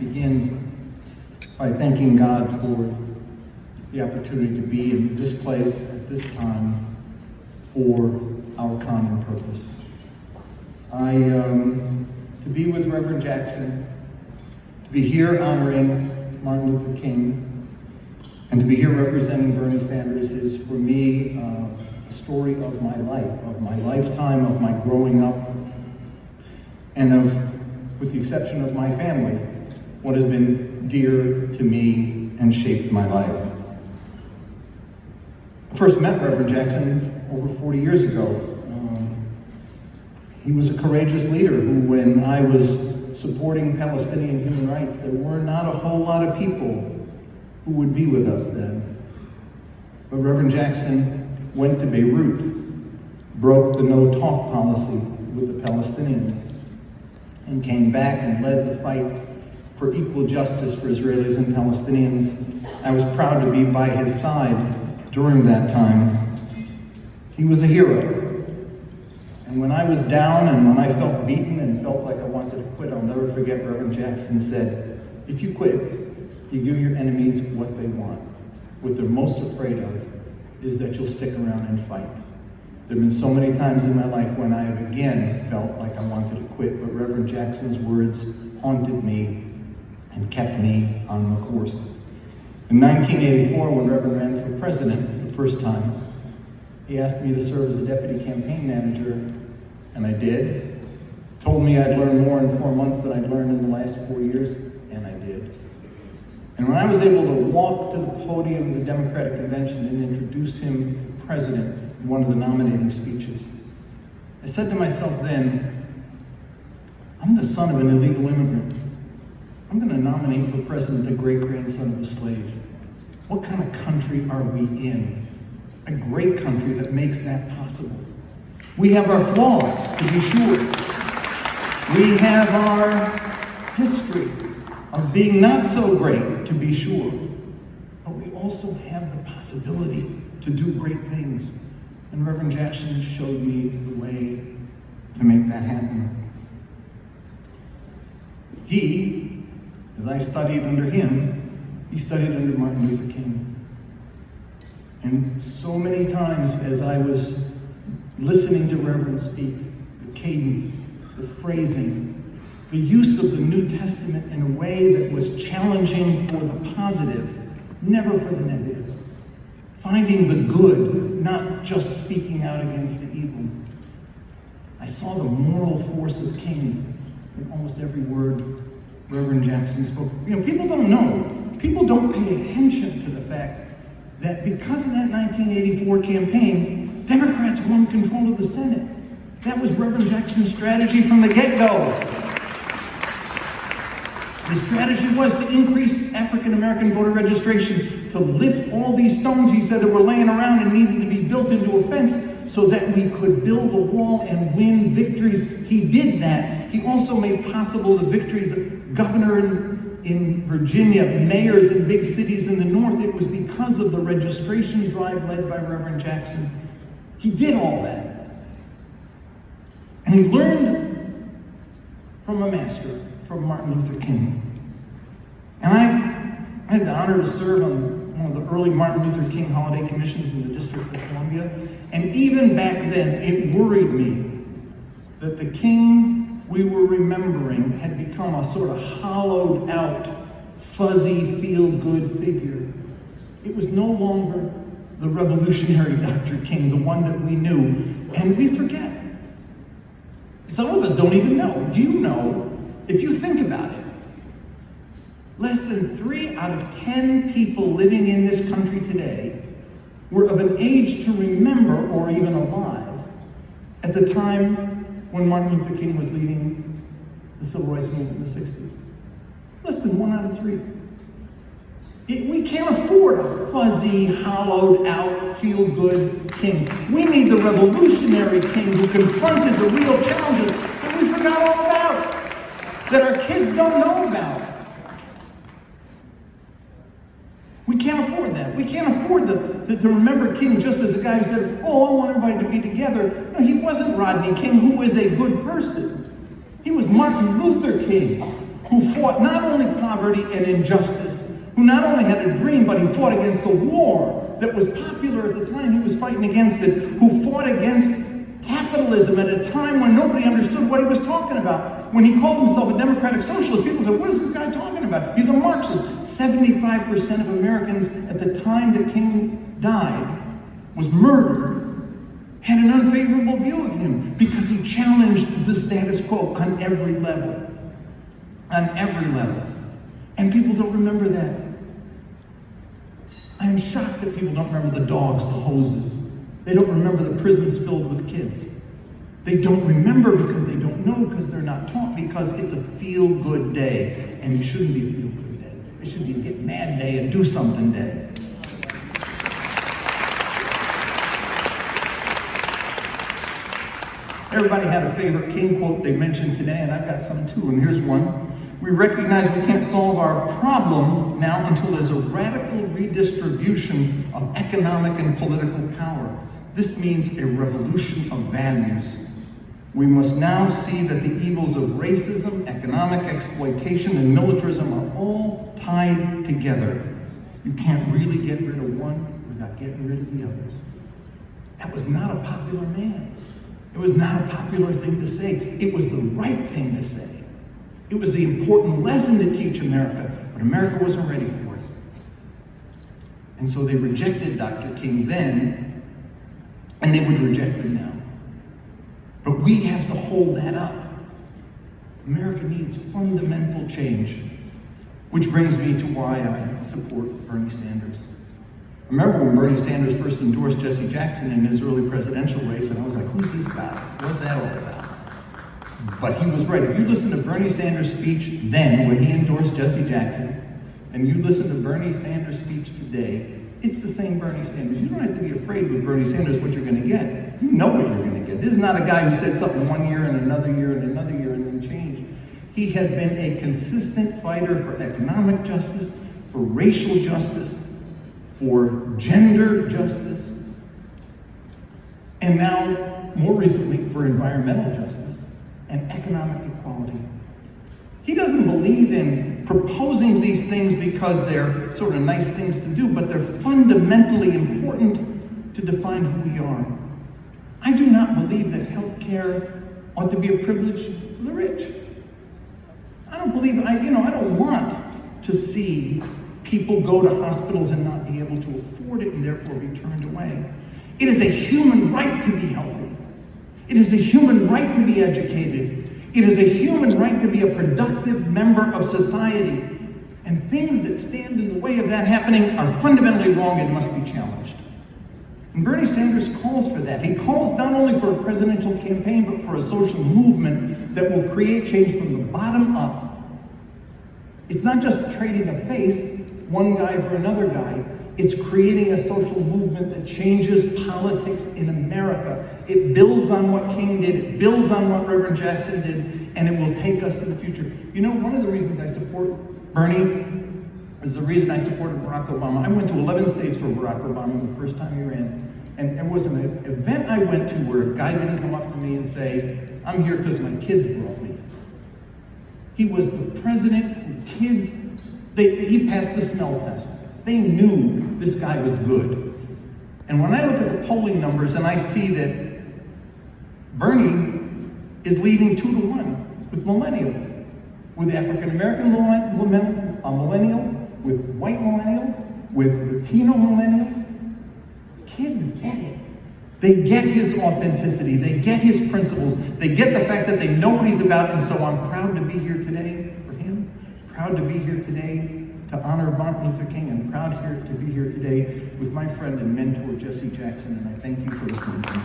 begin by thanking God for the opportunity to be in this place at this time for our common purpose. To be with Reverend Jackson, to be here honoring Martin Luther King, and to be here representing Bernie Sanders is for me a story of my life, of my lifetime, of my growing up, and of, with the exception of my family, what has been dear to me and shaped my life. I first met Reverend Jackson over 40 years ago. He was a courageous leader who, when I was supporting Palestinian human rights, there were not a whole lot of people who would be with us then. But Reverend Jackson went to Beirut, broke the no-talk policy with the Palestinians, and came back and led the fight for equal justice for Israelis and Palestinians. I was proud to be by his side during that time. He was a hero. And when I was down and when I felt beaten and felt like I wanted to quit, I'll never forget Reverend Jackson said, if you quit, you give your enemies what they want. What they're most afraid of is that you'll stick around and fight. There have been so many times in my life when I have again felt like I wanted to quit, but Reverend Jackson's words haunted me and kept me on the course. In 1984, when Reverend ran for president the first time, he asked me to serve as a deputy campaign manager, and I did. Told me I'd learn more in 4 months than I'd learned in the last 4 years, and I did. And when I was able to walk to the podium of the Democratic Convention and introduce him for president in one of the nominating speeches, I said to myself then, I'm the son of an illegal immigrant. I'm going to nominate for president the great-grandson of a slave. What kind of country are we in? A great country that makes that possible. We have our flaws, to be sure. We have our history of being not so great, to be sure. But we also have the possibility to do great things. And Reverend Jackson showed me the way to make that happen. He, as I studied under him, he studied under Martin Luther King. And so many times as I was listening to Reverend speak, the cadence, the phrasing, the use of the New Testament in a way that was challenging for the positive, never for the negative. Finding the good, not just speaking out against the evil. I saw the moral force of King in almost every word Reverend Jackson spoke. You know, people don't know. People don't pay attention to the fact that because of that 1984 campaign, Democrats won control of the Senate. That was Reverend Jackson's strategy from the get-go. His strategy was to increase African-American voter registration, to lift all these stones he said that were laying around and needed to be built into a fence so that we could build a wall and win victories. He did that. He also made possible the victories of governor in Virginia, mayors in big cities in the north. It was because of the registration drive led by Reverend Jackson. He did all that. And he learned from a master, from Martin Luther King. And I had the honor to serve on one of the early Martin Luther King holiday commissions in the District of Columbia. And even back then, it worried me that the King we were remembering had become a sort of hollowed out, fuzzy, feel-good figure. It was no longer the revolutionary Dr. King, the one that we knew, and we forget. Some of us don't even know. Do you know, if you think about it, less than 3 out of 10 people living in this country today were of an age to remember or even alive at the time when Martin Luther King was leading the civil rights movement in the 60s. Less than 1 out of 3. We can't afford a fuzzy, hollowed out, feel-good king. We need the revolutionary king who confronted the real challenges that we forgot all about, that our kids don't know about. We can't afford that. We can't afford to remember King just as a guy who said, oh, I want everybody to be together. No, he wasn't Rodney King, who was a good person. He was Martin Luther King, who fought not only poverty and injustice, who not only had a dream, but he fought against the war that was popular at the time he was fighting against it, who fought against capitalism at a time when nobody understood what he was talking about. When he called himself a democratic socialist, people said, what is this guy talking about? He's a Marxist. 75% of Americans at the time that King died, was murdered, had an unfavorable view of him because he challenged the status quo on every level. On every level. And people don't remember that. I am shocked that people don't remember the dogs, the hoses. They don't remember the prisons filled with kids. They don't remember because they don't know, because they're not taught, because it's a feel-good day. And it shouldn't be a feel-good day. It should be a get mad day and do something day. Everybody had a favorite King quote they mentioned today, and I've got some too, and here's one. We recognize we can't solve our problem now until there's a radical redistribution of economic and political power. This means a revolution of values. We must now see that the evils of racism, economic exploitation, and militarism are all tied together. You can't really get rid of one without getting rid of the others. That was not a popular man. It was not a popular thing to say. It was the right thing to say. It was the important lesson to teach America, but America wasn't ready for it. And so they rejected Dr. King then, and they would reject him now. But we have to hold that up. America needs fundamental change, which brings me to why I support Bernie Sanders. I remember when Bernie Sanders first endorsed Jesse Jackson in his early presidential race, and I was like, who's this guy? What's that all about? But he was right. If you listen to Bernie Sanders' speech then, when he endorsed Jesse Jackson, and you listen to Bernie Sanders' speech today, it's the same Bernie Sanders. You don't have to be afraid with Bernie Sanders what you're going to get. You know what you're going to get. This is not a guy who said something one year and another year and another year and then changed. He has been a consistent fighter for economic justice, for racial justice, for gender justice, and now, more recently, for environmental justice and economic equality. He doesn't believe in proposing these things because they're sort of nice things to do, but they're fundamentally important to define who we are. I do not believe that health care ought to be a privilege for the rich. I don't believe, I don't want to see people go to hospitals and not be able to afford it and therefore be turned away. It is a human right to be healthy. It is a human right to be educated. It is a human right to be a productive member of society. And things that stand in the way of that happening are fundamentally wrong and must be challenged. And Bernie Sanders calls for that. He calls not only for a presidential campaign, but for a social movement that will create change from the bottom up. It's not just trading a face, one guy for another guy. It's creating a social movement that changes politics in America. It builds on what King did, it builds on what Reverend Jackson did, and it will take us to the future. You know, one of the reasons I support Bernie is the reason I supported Barack Obama. I went to 11 states for Barack Obama the first time he ran. And there was an event I went to where a guy didn't come up to me and say, I'm here because my kids brought me. He was the president who kids, he passed the smell test. They knew this guy was good. And when I look at the polling numbers and I see that Bernie is leading 2-1 with millennials, with African American millennials, with white millennials, with Latino millennials, kids get it. They get his authenticity, they get his principles, they get the fact that they know what he's about, and so I'm proud to be here today for him, proud to be here today to honor Martin Luther King, and proud to be here today with my friend and mentor, Jesse Jackson, and I thank you for listening to me.